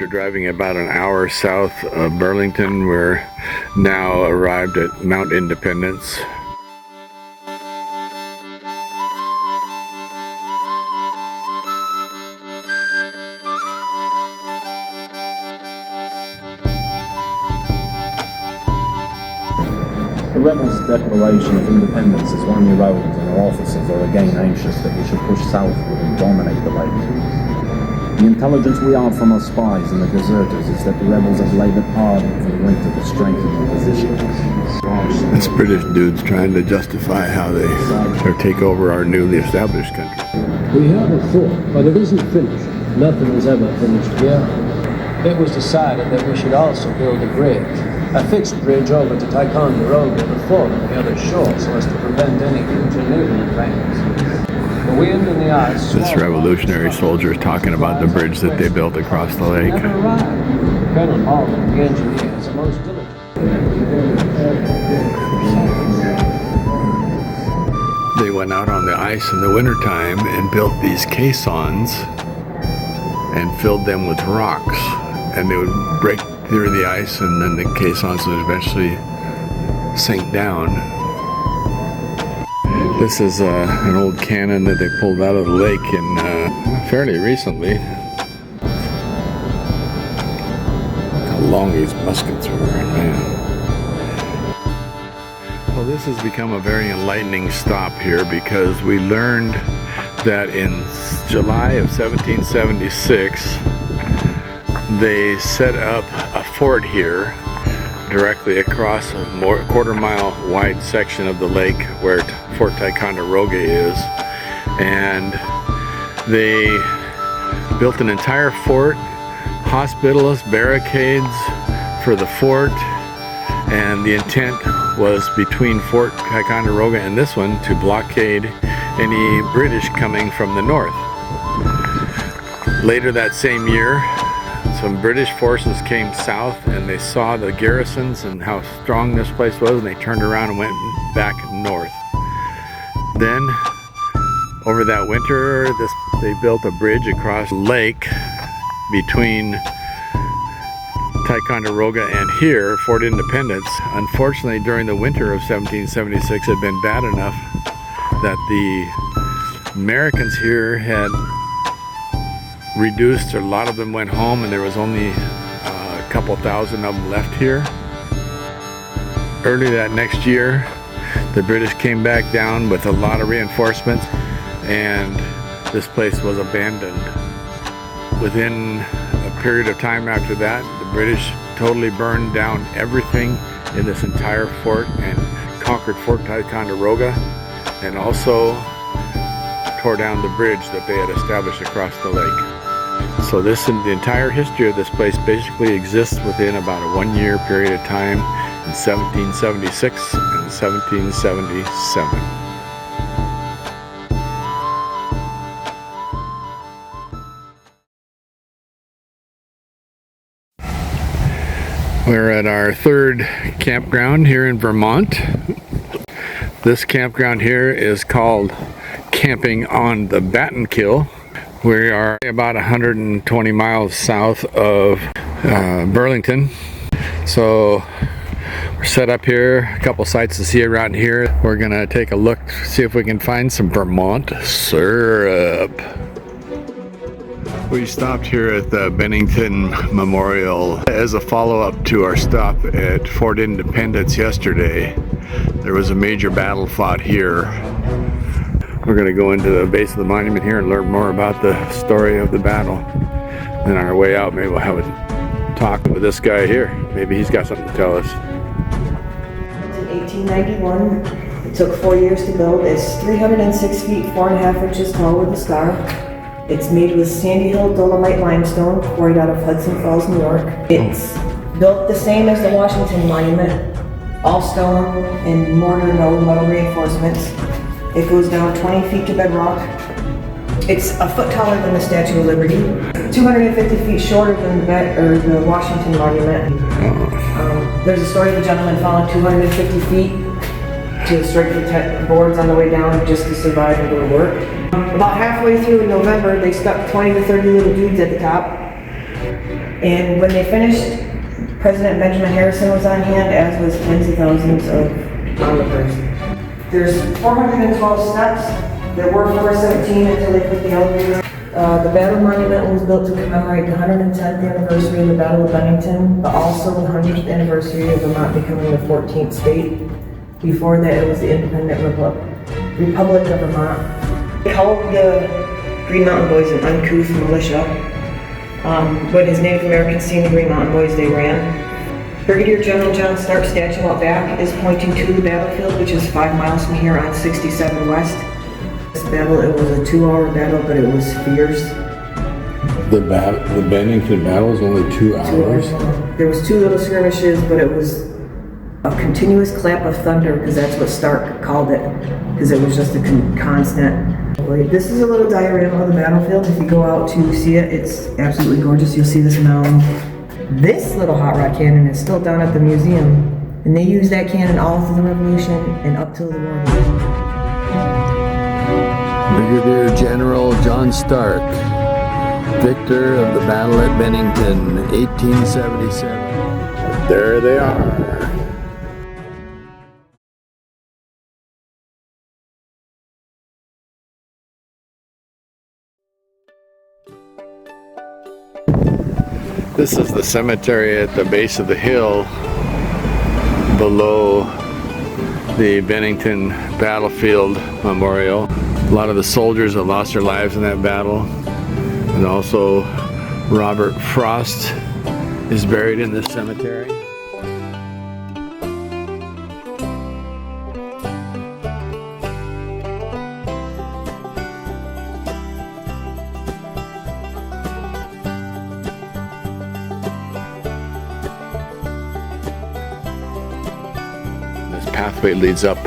After driving about an hour south of Burlington, we're now arrived at Mount Independence. The rebels' declaration of independence is one year old, and our officers are again anxious that we should push southward and dominate the lake. The intelligence we have from our spies and the deserters is that the rebels have labored hard over the winter to strengthen their position. This British dude's trying to justify how they take over our newly established country. We have a fort, but it isn't finished. Nothing is ever finished here. It was decided that we should also build a bridge. A fixed bridge over to Ticonderoga, the fort on the other shore, so as to prevent any future naval advance. The wind and the ice... This revolutionary soldier is talking about the bridge that they built across the lake. Never arrived. Colonel Hildene, the engineer, is the most diligent. They went out on the ice in the wintertime and built these caissons and filled them with rocks. And they would break through the ice, and then the caissons would eventually sink down. This is an old cannon that they pulled out of the lake fairly recently. How long these muskets were, man. Well, this has become a very enlightening stop here because we learned that in July of 1776 they set up a fort here directly across a quarter-mile wide section of the lake where Fort Ticonderoga is, and they built an entire fort, hospitals, barricades for the fort, and the intent was between Fort Ticonderoga and this one to blockade any British coming from the north. Later that same year, some British forces came south and they saw the garrisons and how strong this place was, and they turned around and went back north. Then, over that winter, they built a bridge across the lake between Ticonderoga and here, Fort Independence. Unfortunately, during the winter of 1776, it had been bad enough that the Americans here had reduced. A lot of them went home, and there was only a couple thousand of them left here. Early that next year, the British came back down with a lot of reinforcements, and this place was abandoned. Within a period of time after that, the British totally burned down everything in this entire fort and conquered Fort Ticonderoga, and also tore down the bridge that they had established across the lake. So the entire history of this place basically exists within about a 1 year period of time in 1776 and 1777. We're at our third campground here in Vermont. This campground here is called Camping on the Battenkill. We are about 120 miles south of Burlington. So we're set up here, a couple sites to see around here. We're gonna take a look, see if we can find some Vermont syrup. We stopped here at the Bennington Memorial as a follow-up to our stop at Fort Independence yesterday. There was a major battle fought here. We're going to go into the base of the monument here and learn more about the story of the battle. Then on our way out, maybe we'll have a talk with this guy here. Maybe he's got something to tell us. In 1891, it took 4 years to build. It's 306 feet, 4.5 inches tall with a star. It's made with Sandy Hill Dolomite limestone, quarried out of Hudson Falls, New York. It's built the same as the Washington Monument, all stone and mortar, no metal reinforcements. It goes down 20 feet to bedrock. It's a foot taller than the Statue of Liberty, 250 feet shorter than the Washington Monument. There's a story of a gentleman falling 250 feet to strike the boards on the way down just to survive and go to work. About halfway through in November, they stuck 20 to 30 little dudes at the top. And when they finished, President Benjamin Harrison was on hand, as was tens of thousands of onlookers. There's 412 steps. There were 417 until they put the elevator. The battle monument was built to commemorate the 110th anniversary of the Battle of Bennington, but also the 100th anniversary of Vermont becoming the 14th state. Before that, it was the independent Republic of Vermont. They called the Green Mountain Boys an uncouth militia. When his Native Americans seen the Green Mountain Boys, they ran. Brigadier General John Stark's statue out back is pointing to the battlefield, which is 5 miles from here on 67 West. This battle, it was a 2-hour battle, but it was fierce. The Bennington battle was only 2 hours? There was 2 little skirmishes, but it was a continuous clap of thunder, because that's what Stark called it, because it was just a constant. This is a little diorama of the battlefield. If you go out to see it, it's absolutely gorgeous. You'll see this mound. This little hot rod cannon is still down at the museum, and they used that cannon all through the Revolution and up till the war. Brigadier General John Stark, victor of the battle at Bennington, 1877. There they are. This is the cemetery at the base of the hill below the Bennington Battlefield Memorial. A lot of the soldiers that lost their lives in that battle. And also Robert Frost is buried in this cemetery. Pathway leads up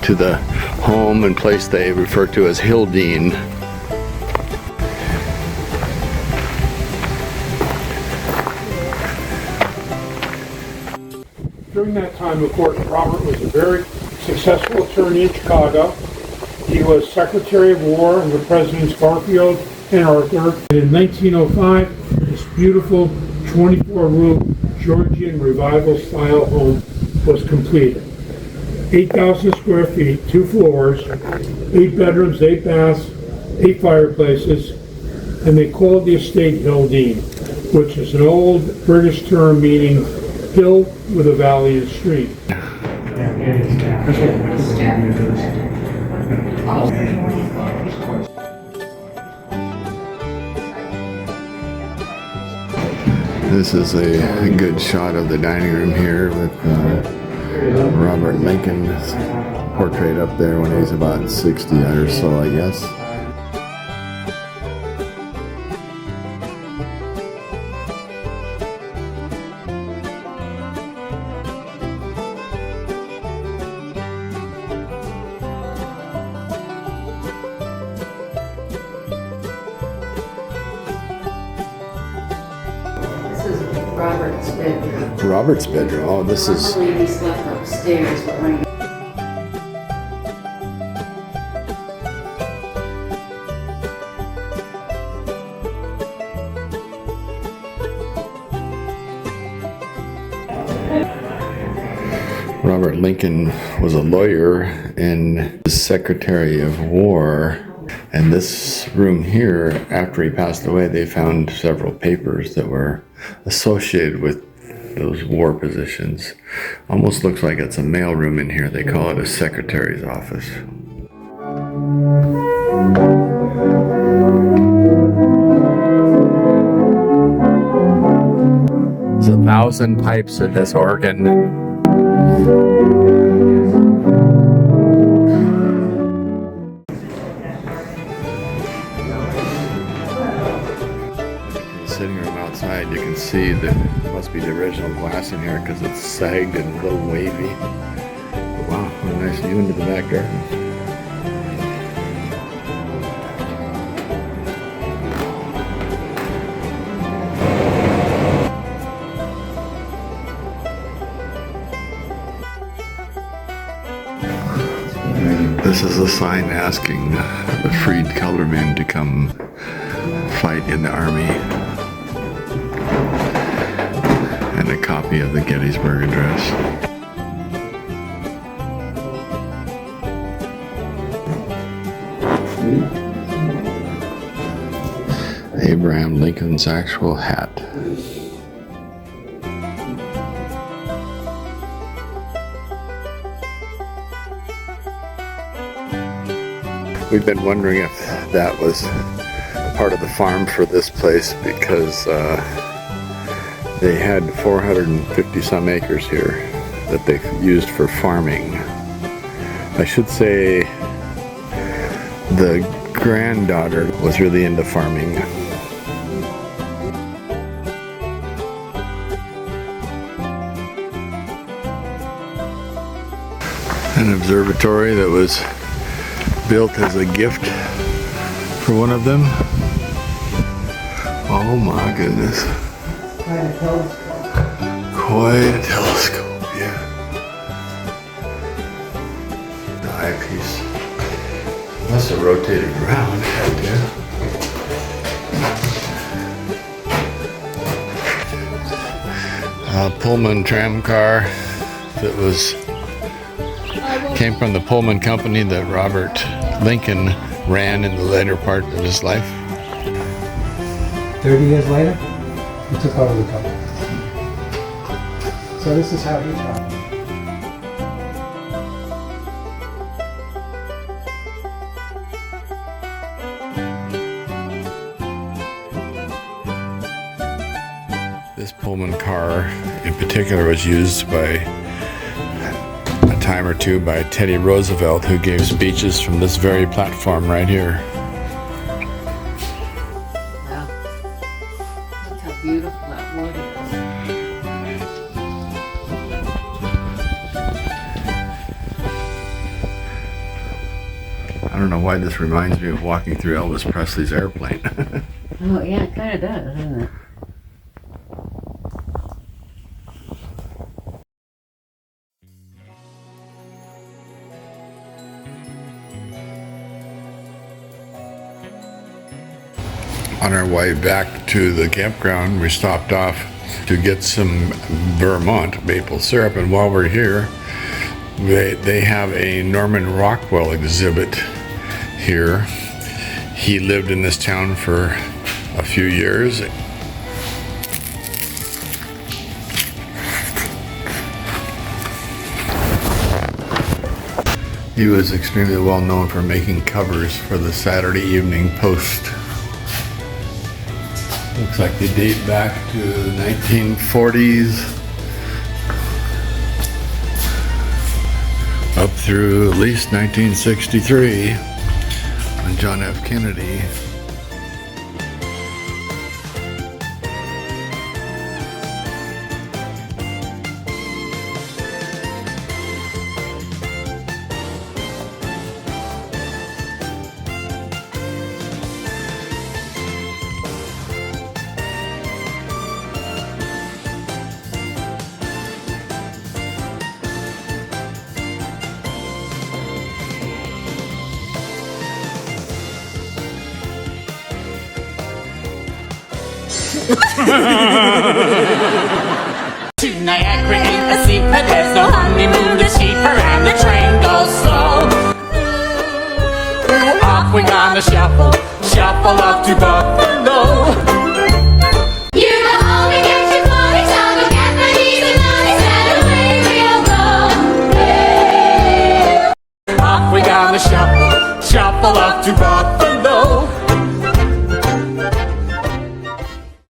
to the home and place they refer to as Hildene. During that time, of course, Robert was a very successful attorney in Chicago. He was Secretary of War under Presidents Garfield and Arthur. And in 1905, this beautiful 24-room Georgian revival-style home was completed. 8,000 square feet, 2 floors, 8 bedrooms, 8 baths, 8 fireplaces, and they called the estate Hildene, which is an old British term meaning hill with a valley and stream. This is a good shot of the dining room here with Robert Lincoln's portrait up there when he's about 60 or so, I guess. Robert's bedroom. Robert's bedroom. Oh, this is. I believe he slept upstairs, but when he Robert Lincoln was a lawyer and Secretary of War. And this room here, after he passed away, they found several papers that were associated with those war positions. Almost looks like it's a mail room in here. They call it a secretary's office. There's 1,000 pipes in this organ. Sitting room outside, you can see that it must be the original glass in here because it's sagged and a little wavy. Wow, what a nice view into the back garden. This is a sign asking the freed colored men to come fight in the army. and a copy of the Gettysburg Address. Abraham Lincoln's actual hat. We've been wondering if that was part of the farm for this place because they had 450 some acres here that they used for farming. I should say the granddaughter was really into farming. An observatory that was built as a gift for one of them. Oh my goodness. Quite a telescope. Quite a telescope, yeah. The eyepiece. Must have rotated around, had to. A Pullman tram car that came from the Pullman company that Robert Lincoln ran in the later part of his life. 30 years later, he took over the company. So this is how he traveled. This Pullman car in particular was used by a time or two by Teddy Roosevelt, who gave speeches from this very platform right here. Wow. Look how beautiful that water I don't know why this reminds me of walking through Elvis Presley's airplane. is. Oh, yeah, it kind of does, doesn't it? On our way back to the campground, we stopped off to get some Vermont maple syrup, and while we're here, they have a Norman Rockwell exhibit here. He lived in this town for a few years. He was extremely well known for making covers for the Saturday Evening Post. Looks like they date back to the 1940s up through at least 1963 when John F. Kennedy To Niagara ain't a secret, there's no honeymoon to cheaper, and the train goes slow. Off we gonna shuffle, shuffle up to Buffalo. You go home and get your clothes, I'll go get my knees and eyes, and away we'll go. Off we gonna shuffle, shuffle up to Buffalo.